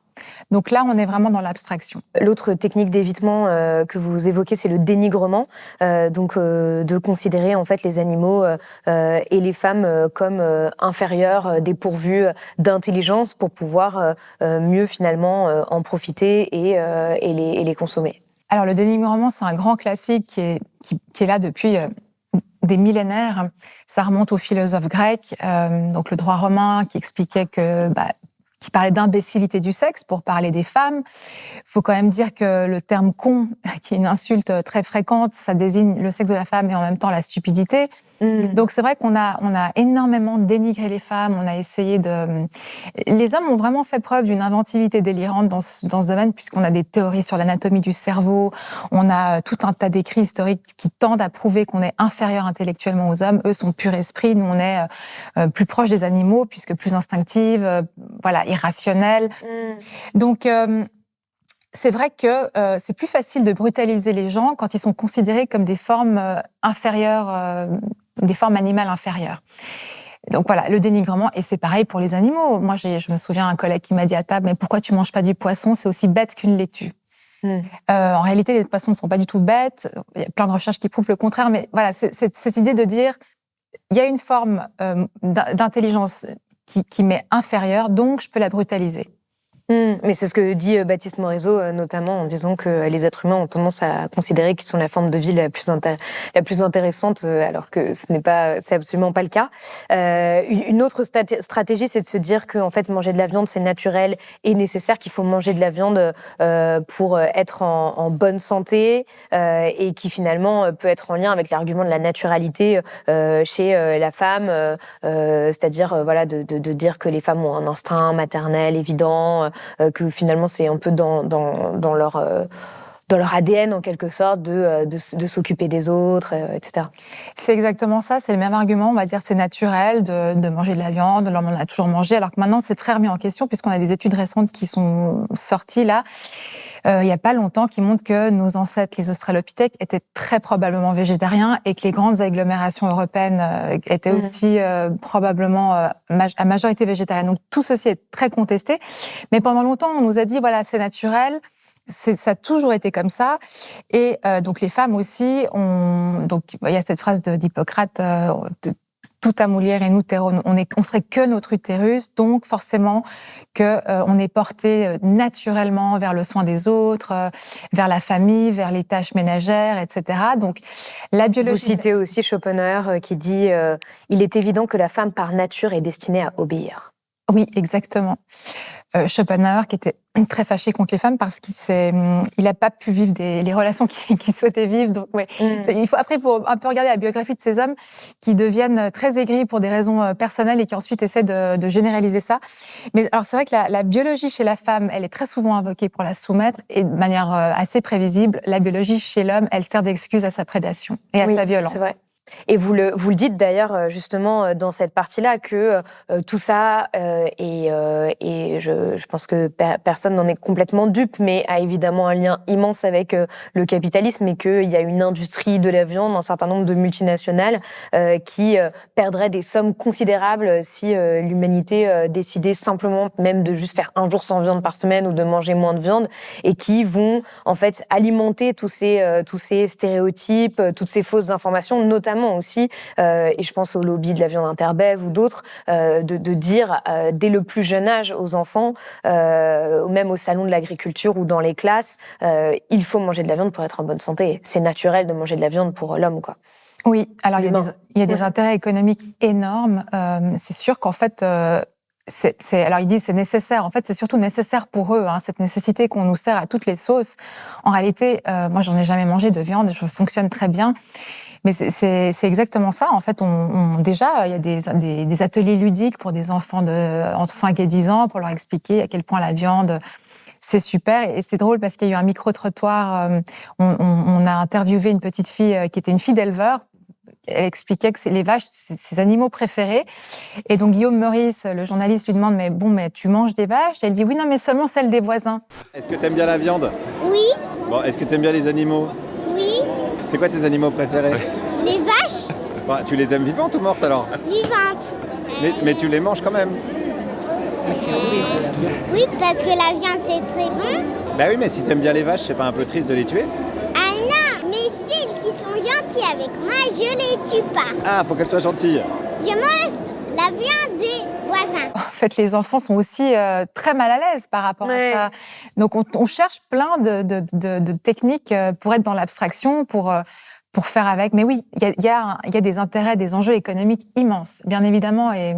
Donc là, on est vraiment dans l'abstraction. L'autre technique d'évitement que vous évoquez, c'est le dénigrement, de considérer en fait les animaux et les femmes comme inférieurs, dépourvus d'intelligence pour pouvoir mieux finalement en profiter et les consommer. Alors le dénigrement, c'est un grand classique qui est là depuis des millénaires. Ça remonte aux philosophes grecs, donc le droit romain qui expliquait qui parlait d'imbécilité du sexe pour parler des femmes. Il faut quand même dire que le terme « con », qui est une insulte très fréquente, ça désigne le sexe de la femme et en même temps la stupidité. Donc c'est vrai qu'on a énormément dénigré les femmes, on a essayé de... Les hommes ont vraiment fait preuve d'une inventivité délirante dans ce domaine, puisqu'on a des théories sur l'anatomie du cerveau, on a tout un tas d'écrits historiques qui tendent à prouver qu'on est inférieur intellectuellement aux hommes. Eux sont pur esprit, nous on est plus proche des animaux, puisque plus instinctive, irrationnelle. Donc... c'est vrai que c'est plus facile de brutaliser les gens quand ils sont considérés comme des formes inférieures, des formes animales inférieures. Donc voilà, le dénigrement, et c'est pareil pour les animaux. Moi, je me souviens un collègue qui m'a dit à table, mais pourquoi tu manges pas du poisson? C'est aussi bête qu'une laitue. En réalité, les poissons ne sont pas du tout bêtes. Il y a plein de recherches qui prouvent le contraire, mais voilà, c'est cette idée de dire, il y a une forme d'intelligence qui m'est inférieure, donc je peux la brutaliser. Mais c'est ce que dit Baptiste Morisot, notamment en disant que les êtres humains ont tendance à considérer qu'ils sont la forme de vie la plus intéressante, alors que c'est absolument pas le cas. Une autre stratégie, c'est de se dire que en fait manger de la viande c'est naturel et nécessaire, qu'il faut manger de la viande pour être en bonne santé, et qui finalement peut être en lien avec l'argument de la naturalité chez la femme, c'est-à-dire de dire que les femmes ont un instinct maternel évident. Que finalement c'est un peu dans leur ADN en quelque sorte de s'occuper des autres, etc. C'est exactement ça, c'est le même argument, on va dire c'est naturel de manger de la viande, l'homme en a toujours mangé, alors que maintenant c'est très remis en question puisqu'on a des études récentes qui sont sorties là, il y a pas longtemps, qui montrent que nos ancêtres, les australopithèques, étaient très probablement végétariens et que les grandes agglomérations européennes étaient aussi probablement à majorité végétarienne. Donc tout ceci est très contesté, mais pendant longtemps on nous a dit voilà c'est naturel. Ça a toujours été comme ça, et donc les femmes aussi donc il y a cette phrase d'Hippocrate, tout amoulière et nutéro, on serait que notre utérus, donc forcément que on est porté naturellement vers le soin des autres, vers la famille, vers les tâches ménagères, etc. Donc la biologie. Vous citez aussi Schopenhauer qui dit il est évident que la femme par nature est destinée à obéir. Oui, exactement. Schopenhauer qui était très fâché contre les femmes parce qu'il n'a pas pu vivre les relations qu'il souhaitait vivre. Donc, ouais. Il faut un peu regarder la biographie de ces hommes qui deviennent très aigris pour des raisons personnelles et qui ensuite essaient de généraliser ça. Mais alors, c'est vrai que la biologie chez la femme, elle est très souvent invoquée pour la soumettre, et de manière assez prévisible, la biologie chez l'homme, elle sert d'excuse à sa prédation et à sa violence. C'est vrai. Et vous le dites d'ailleurs justement dans cette partie-là que tout ça et je pense que personne n'en est complètement dupe, mais a évidemment un lien immense avec le capitalisme, et qu'il y a une industrie de la viande, un certain nombre de multinationales qui perdraient des sommes considérables si l'humanité décidait simplement même de juste faire un jour sans viande par semaine ou de manger moins de viande, et qui vont en fait alimenter tous ces stéréotypes, toutes ces fausses informations, notamment aussi, et je pense au lobby de la viande interbev ou d'autres, de dire dès le plus jeune âge aux enfants, même au salon de l'agriculture ou dans les classes, il faut manger de la viande pour être en bonne santé. C'est naturel de manger de la viande pour l'homme, quoi. Oui, alors il y a des intérêts économiques énormes. C'est sûr qu'en fait, alors ils disent c'est nécessaire. En fait, c'est surtout nécessaire pour eux, cette nécessité qu'on nous sert à toutes les sauces. En réalité, moi, j'en ai jamais mangé de viande, je fonctionne très bien. Mais c'est exactement ça. En fait, déjà, il y a des ateliers ludiques pour des enfants entre 5 et 10 ans pour leur expliquer à quel point la viande, c'est super. Et c'est drôle parce qu'il y a eu un micro-trottoir. On a interviewé une petite fille qui était une fille d'éleveur. Elle expliquait que les vaches, c'est ses animaux préférés. Et donc, Guillaume Meurice, le journaliste, lui demande, mais tu manges des vaches? Elle dit, oui, non, mais seulement celles des voisins. Est-ce que t'aimes bien la viande? Oui. Bon, est-ce que t'aimes bien les animaux? Oui. C'est quoi tes animaux préférés? Les vaches. Bah, tu les aimes vivantes ou mortes alors? Vivantes. Mais tu les manges quand même? Oui, parce que la viande c'est très bon. Bah oui, mais si t'aimes bien les vaches, c'est pas un peu triste de les tuer? Ah non, mais celles qui sont gentilles avec moi, je les tue pas. Ah, faut qu'elles soient gentilles. Je mange la viande des voisins. En fait, les enfants sont aussi très mal à l'aise par rapport à ça. Donc, on cherche plein de techniques pour être dans l'abstraction, pour pour faire avec. Mais oui, il y a des intérêts, des enjeux économiques immenses, bien évidemment. Et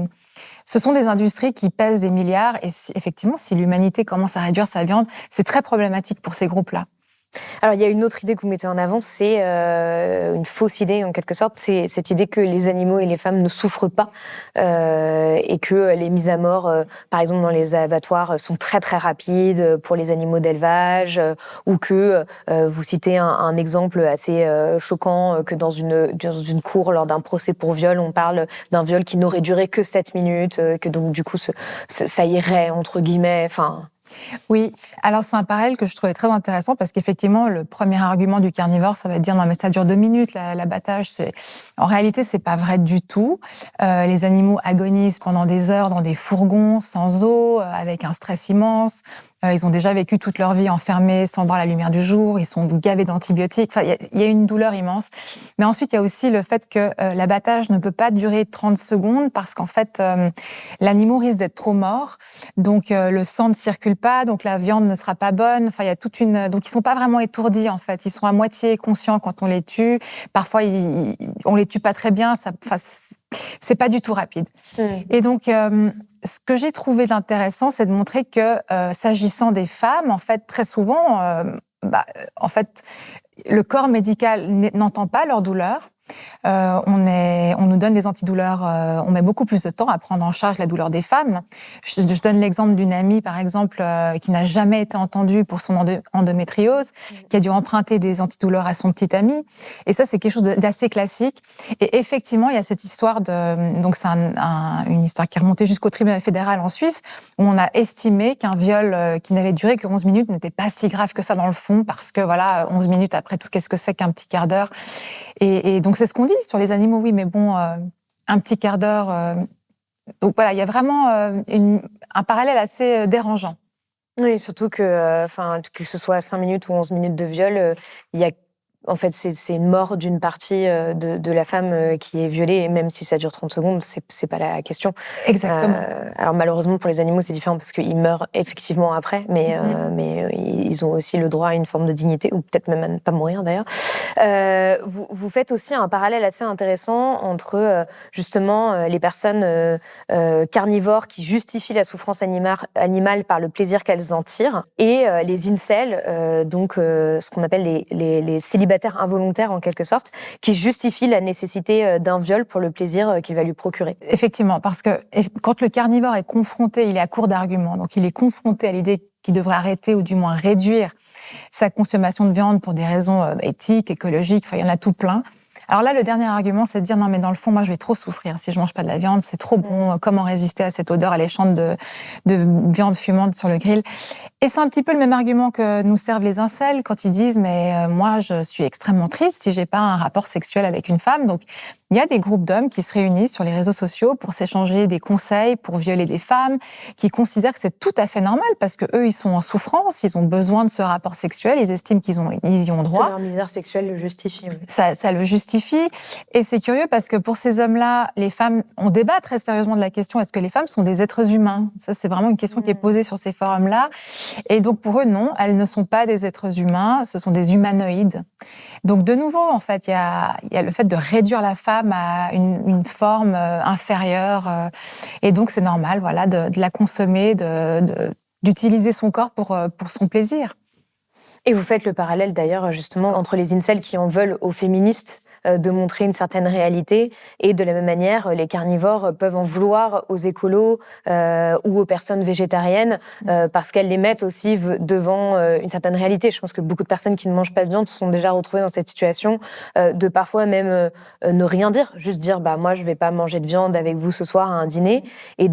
ce sont des industries qui pèsent des milliards. Et effectivement, si l'humanité commence à réduire sa viande, c'est très problématique pour ces groupes-là. Alors, il y a une autre idée que vous mettez en avant, c'est une fausse idée, en quelque sorte. C'est cette idée que les animaux et les femmes ne souffrent pas et que les mises à mort, par exemple, dans les abattoirs, sont très, très rapides pour les animaux d'élevage ou que, vous citez un exemple assez choquant, que dans une cour, lors d'un procès pour viol, on parle d'un viol qui n'aurait duré que 7 minutes, que donc, du coup, ça irait, entre guillemets, enfin... Oui, alors c'est un parallèle que je trouvais très intéressant parce qu'effectivement, le premier argument du carnivore, ça va être dire non mais ça dure 2 minutes, l'abattage. En réalité, c'est pas vrai du tout. Les animaux agonisent pendant des heures dans des fourgons, sans eau, avec un stress immense. Ils ont déjà vécu toute leur vie enfermés, sans voir la lumière du jour. Ils sont gavés d'antibiotiques. Enfin, il y a une douleur immense. Mais ensuite, il y a aussi le fait que l'abattage ne peut pas durer 30 secondes parce qu'en fait, l'animal risque d'être trop mort. Donc, le sang ne circule pas. Donc, la viande ne sera pas bonne. Enfin, il y a toute une... Donc, ils sont pas vraiment étourdis, en fait. Ils sont à moitié conscients quand on les tue. Parfois, on les tue pas très bien. Enfin, c'est pas du tout rapide. Et donc... ce que j'ai trouvé d'intéressant, c'est de montrer que, s'agissant des femmes, en fait, très souvent, en fait, le corps médical n'entend pas leur douleur. On nous donne des antidouleurs, on met beaucoup plus de temps à prendre en charge la douleur des femmes. Je donne l'exemple d'une amie, par exemple, qui n'a jamais été entendue pour son endométriose, qui a dû emprunter des antidouleurs à son petit ami. Et ça, c'est quelque chose d'assez classique. Et effectivement, il y a cette histoire donc c'est une histoire qui est remontée jusqu'au tribunal fédéral en Suisse, où on a estimé qu'un viol qui n'avait duré que 11 minutes n'était pas si grave que ça dans le fond, parce que voilà, 11 minutes après tout, qu'est-ce que c'est qu'un petit quart d'heure? Et donc, c'est ce qu'on dit sur les animaux, oui, mais bon, un petit quart d'heure. Donc voilà, il y a vraiment un parallèle assez dérangeant. Oui, surtout que ce soit 5 minutes ou 11 minutes de viol, il y a... En fait, c'est une mort d'une partie de la femme qui est violée, et même si ça dure 30 secondes, c'est pas la question. Exactement. Alors malheureusement, pour les animaux, c'est différent parce qu'ils meurent effectivement après, mais ils ont aussi le droit à une forme de dignité, ou peut-être même à ne pas mourir d'ailleurs. Vous faites aussi un parallèle assez intéressant entre justement les personnes carnivores qui justifient la souffrance animale par le plaisir qu'elles en tirent, et les incels, donc ce qu'on appelle les célibataires involontaires en quelque sorte, qui justifient la nécessité d'un viol pour le plaisir qu'il va lui procurer. Effectivement, parce que quand le carnivore est confronté, il est à court d'arguments, donc il est confronté à l'idée qu'il devrait arrêter ou du moins réduire sa consommation de viande pour des raisons éthiques, écologiques, enfin il y en a tout plein. Alors là, le dernier argument, c'est de dire non, mais dans le fond, moi, je vais trop souffrir si je mange pas de la viande. C'est trop bon. Comment résister à cette odeur alléchante de viande fumante sur le grill? Et c'est un petit peu le même argument que nous servent les incels quand ils disent mais moi, je suis extrêmement triste si j'ai pas un rapport sexuel avec une femme. Donc il y a des groupes d'hommes qui se réunissent sur les réseaux sociaux pour s'échanger des conseils pour violer des femmes, qui considèrent que c'est tout à fait normal parce que eux, ils sont en souffrance, ils ont besoin de ce rapport sexuel, ils estiment qu'ils y ont droit. Que leur misère sexuelle le justifie. Oui. Ça le justifie. Et c'est curieux parce que pour ces hommes-là, les femmes, on débat très sérieusement de la question, est-ce que les femmes sont des êtres humains? Ça, c'est vraiment une question qui est posée sur ces forums-là. Et donc, pour eux, non, elles ne sont pas des êtres humains, ce sont des humanoïdes. Donc, de nouveau, en fait, il y a le fait de réduire la femme à une forme inférieure. Et donc, c'est normal, voilà, de la consommer, d'utiliser son corps pour son plaisir. Et vous faites le parallèle, d'ailleurs, justement, entre les incels qui en veulent aux féministes de montrer une certaine réalité, et de la même manière, les carnivores peuvent en vouloir aux écolos ou aux personnes végétariennes parce qu'elles les mettent aussi devant une certaine réalité. Je pense que beaucoup de personnes qui ne mangent pas de viande se sont déjà retrouvées dans cette situation de parfois même ne rien dire, juste dire bah moi je vais pas manger de viande avec vous ce soir à un dîner, et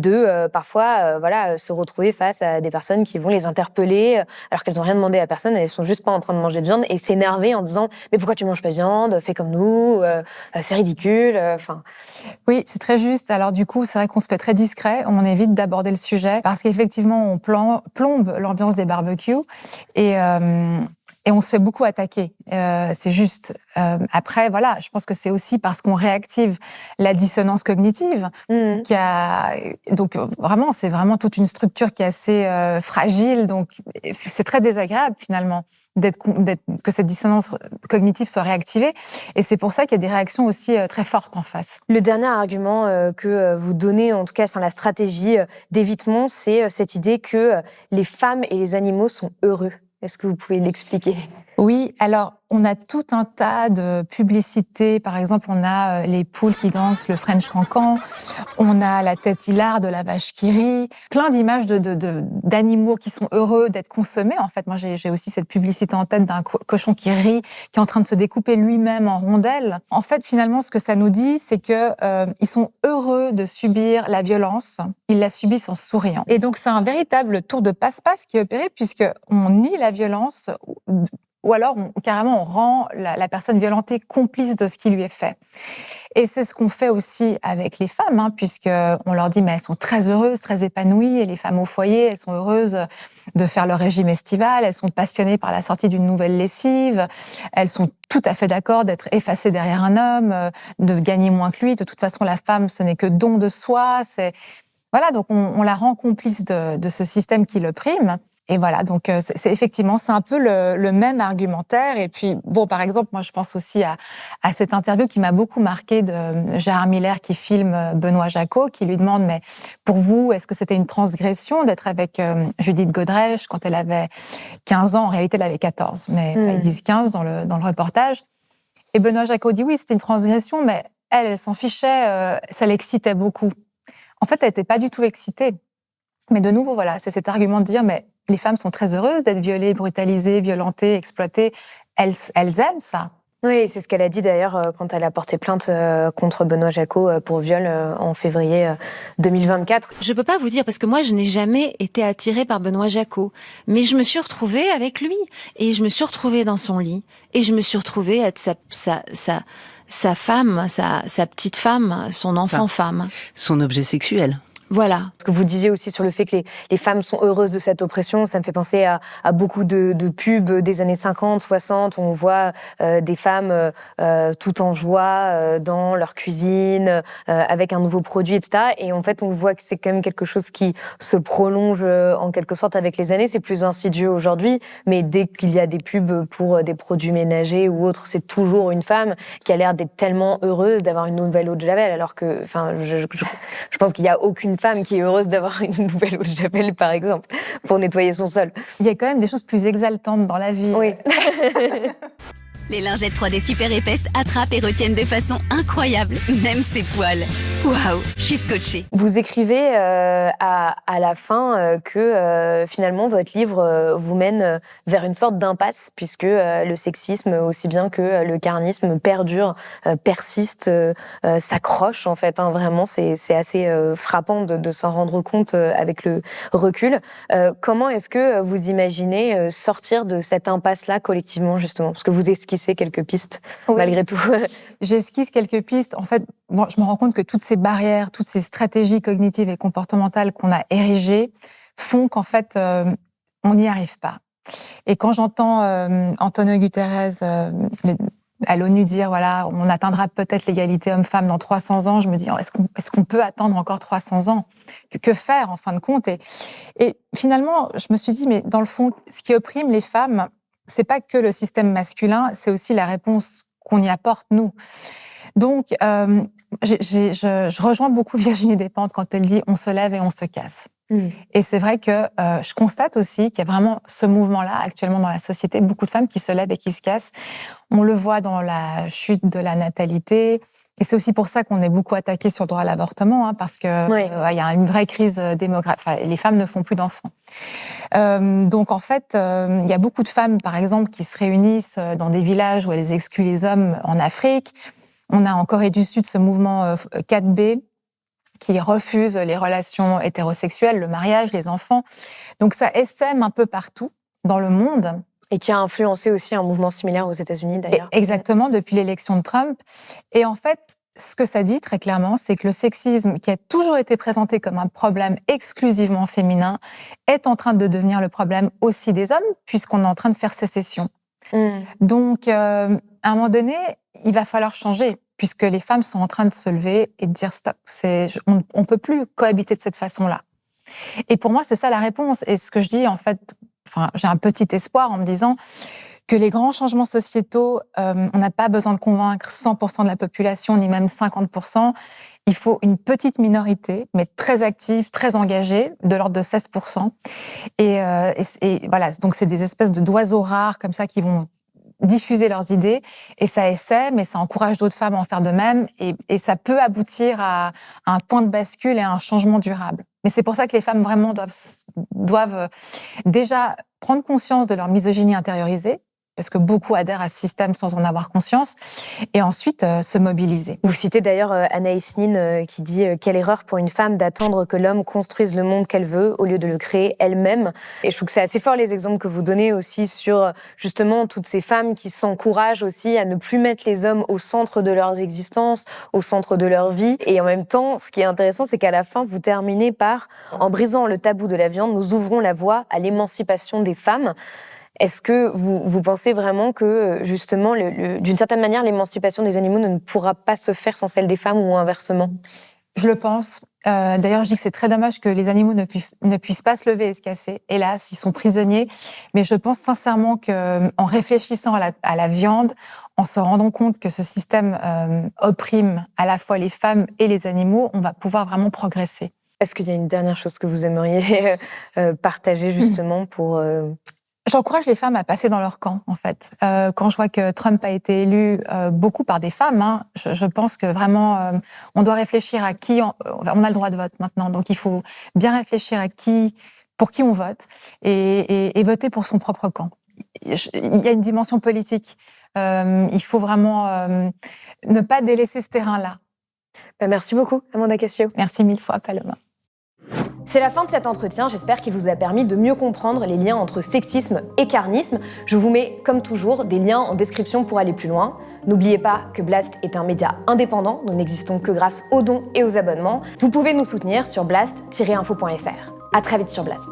parfois se retrouver face à des personnes qui vont les interpeller alors qu'elles n'ont rien demandé à personne, elles sont juste pas en train de manger de viande, et s'énerver en disant mais pourquoi tu manges pas de viande, fais comme nous. C'est ridicule. Oui, c'est très juste. Alors du coup, c'est vrai qu'on se fait très discret, on évite d'aborder le sujet parce qu'effectivement, on plombe l'ambiance des barbecues. Et on se fait beaucoup attaquer, c'est juste. Après, voilà, je pense que c'est aussi parce qu'on réactive la dissonance cognitive. Donc vraiment, c'est vraiment toute une structure qui est assez fragile. Donc c'est très désagréable finalement que cette dissonance cognitive soit réactivée. Et c'est pour ça qu'il y a des réactions aussi très fortes en face. Le dernier argument que vous donnez, en tout cas, la stratégie d'évitement, c'est cette idée que les femmes et les animaux sont heureux. Est-ce que vous pouvez l'expliquer ? Oui, alors on a tout un tas de publicités. Par exemple, on a les poules qui dansent le French cancan, on a la tête hilare de la vache qui rit, plein d'images d'animaux qui sont heureux d'être consommés. En fait, moi j'ai aussi cette publicité en tête d'un cochon qui rit, qui est en train de se découper lui-même en rondelles. En fait, finalement, ce que ça nous dit, c'est que ils sont heureux de subir la violence. Ils la subissent en souriant. Et donc c'est un véritable tour de passe-passe qui est opéré, puisque on nie la violence. Ou alors, carrément, on rend la personne violentée complice de ce qui lui est fait. Et c'est ce qu'on fait aussi avec les femmes, puisqu'on leur dit, mais elles sont très heureuses, très épanouies, et les femmes au foyer, elles sont heureuses de faire leur régime estival, elles sont passionnées par la sortie d'une nouvelle lessive, elles sont tout à fait d'accord d'être effacées derrière un homme, de gagner moins que lui. De toute façon, la femme, ce n'est que don de soi, Voilà, donc on la rend complice de ce système qui l'opprime. Et voilà, donc c'est effectivement, c'est un peu le même argumentaire. Et puis, bon, par exemple, moi, je pense aussi à cette interview qui m'a beaucoup marquée de Gérard Miller qui filme Benoît Jacot, qui lui demande, mais pour vous, est-ce que c'était une transgression d'être avec Judith Godrèche quand elle avait 15 ans? En réalité, elle avait 14, mais ils disent 15 dans le reportage. Et Benoît Jacot dit oui, c'était une transgression, mais elle s'en fichait, ça l'excitait beaucoup. En fait, elle n'était pas du tout excitée. Mais de nouveau, voilà, c'est cet argument de dire, mais les femmes sont très heureuses d'être violées, brutalisées, violentées, exploitées. Elles aiment ça. Oui, c'est ce qu'elle a dit d'ailleurs quand elle a porté plainte contre Benoît Jacot pour viol en février 2024. Je peux pas vous dire parce que moi je n'ai jamais été attirée par Benoît Jacot, mais je me suis retrouvée avec lui et je me suis retrouvée dans son lit et je me suis retrouvée être sa femme, sa petite femme, son enfant femme. Son objet sexuel. Voilà. Ce que vous disiez aussi sur le fait que les femmes sont heureuses de cette oppression, ça me fait penser à beaucoup de pubs des années 50, 60, où on voit des femmes tout en joie dans leur cuisine, avec un nouveau produit, etc. Et en fait, on voit que c'est quand même quelque chose qui se prolonge en quelque sorte avec les années. C'est plus insidieux aujourd'hui, mais dès qu'il y a des pubs pour des produits ménagers ou autres, c'est toujours une femme qui a l'air d'être tellement heureuse d'avoir une nouvelle eau de Javel, alors que, enfin, je pense qu'il n'y a aucune femme qui est heureuse d'avoir une nouvelle eau de Javel, par exemple, pour nettoyer son sol. Il y a quand même des choses plus exaltantes dans la vie. Oui. Les lingettes 3D super épaisses attrapent et retiennent de façon incroyable, même ses poils. Waouh, je suis scotchée. Vous écrivez à la fin que finalement votre livre vous mène vers une sorte d'impasse, puisque le sexisme, aussi bien que le carnisme, perdure, persiste, s'accroche en fait. Vraiment, c'est assez frappant de s'en rendre compte avec le recul. Comment est-ce que vous imaginez sortir de cette impasse-là collectivement, justement? Parce que vous esquissez quelques pistes, malgré tout. J'esquisse quelques pistes. En fait, bon, je me rends compte que toutes ces barrières, toutes ces stratégies cognitives et comportementales qu'on a érigées font qu'en fait, on n'y arrive pas. Et quand j'entends Antonio Guterres à l'ONU dire, voilà, on atteindra peut-être l'égalité homme-femme dans 300 ans, je me dis, est-ce qu'on peut attendre encore 300 ans? Que faire, en fin de compte? Et finalement, je me suis dit, mais dans le fond, ce qui opprime les femmes, c'est pas que le système masculin, c'est aussi la réponse qu'on y apporte, nous. Donc, je rejoins beaucoup Virginie Despentes quand elle dit « on se lève et on se casse ». Et c'est vrai que je constate aussi qu'il y a vraiment ce mouvement-là actuellement dans la société, beaucoup de femmes qui se lèvent et qui se cassent. On le voit dans la chute de la natalité. Et c'est aussi pour ça qu'on est beaucoup attaqué sur le droit à l'avortement, parce que y a une vraie crise démographique. Enfin, les femmes ne font plus d'enfants. Donc en fait, il y a beaucoup de femmes, par exemple, qui se réunissent dans des villages où elles excluent les hommes en Afrique. On a en Corée du Sud ce mouvement 4B qui refuse les relations hétérosexuelles, le mariage, les enfants. Donc ça essaime un peu partout dans le monde. Et qui a influencé aussi un mouvement similaire aux États-Unis, d'ailleurs. Exactement, depuis l'élection de Trump. Et en fait, ce que ça dit très clairement, c'est que le sexisme, qui a toujours été présenté comme un problème exclusivement féminin, est en train de devenir le problème aussi des hommes, puisqu'on est en train de faire sécession. Donc, à un moment donné, il va falloir changer, puisque les femmes sont en train de se lever et de dire stop. On ne peut plus cohabiter de cette façon-là. Et pour moi, c'est ça la réponse. Et ce que je dis, en fait, j'ai un petit espoir en me disant que les grands changements sociétaux, on n'a pas besoin de convaincre 100% de la population, ni même 50%. Il faut une petite minorité, mais très active, très engagée, de l'ordre de 16%. Et voilà, donc c'est des espèces d'oiseaux rares comme ça qui vont diffuser leurs idées, et ça essaie, mais ça encourage d'autres femmes à en faire de même, et ça peut aboutir à un point de bascule et à un changement durable. Mais c'est pour ça que les femmes vraiment doivent déjà prendre conscience de leur misogynie intériorisée, parce que beaucoup adhèrent à ce système sans en avoir conscience, et ensuite se mobiliser. Vous citez d'ailleurs Anaïs Nin qui dit « Quelle erreur pour une femme d'attendre que l'homme construise le monde qu'elle veut au lieu de le créer elle-même ». Et je trouve que c'est assez fort les exemples que vous donnez aussi sur justement toutes ces femmes qui s'encouragent aussi à ne plus mettre les hommes au centre de leurs existences, au centre de leur vie. Et en même temps, ce qui est intéressant, c'est qu'à la fin, vous terminez par « En brisant le tabou de la viande, nous ouvrons la voie à l'émancipation des femmes ». Est-ce que vous pensez vraiment que, justement, d'une certaine manière, l'émancipation des animaux ne pourra pas se faire sans celle des femmes ou inversement ? Je le pense. D'ailleurs, je dis que c'est très dommage que les animaux ne puissent pas se lever et se casser. Hélas, ils sont prisonniers. Mais je pense sincèrement qu'en réfléchissant à la viande, en se rendant compte que ce système opprime à la fois les femmes et les animaux, on va pouvoir vraiment progresser. Est-ce qu'il y a une dernière chose que vous aimeriez partager, justement, pour... J'encourage les femmes à passer dans leur camp, en fait. Quand je vois que Trump a été élu beaucoup par des femmes, je pense que vraiment, on doit réfléchir à qui... On a le droit de vote maintenant, donc il faut bien réfléchir pour qui on vote et voter pour son propre camp. Il y a une dimension politique. Il faut vraiment ne pas délaisser ce terrain-là. Merci beaucoup, Amanda Cassio. Merci 1000 fois, Paloma. C'est la fin de cet entretien, j'espère qu'il vous a permis de mieux comprendre les liens entre sexisme et carnisme. Je vous mets, comme toujours, des liens en description pour aller plus loin. N'oubliez pas que Blast est un média indépendant, nous n'existons que grâce aux dons et aux abonnements. Vous pouvez nous soutenir sur blast-info.fr. À très vite sur Blast.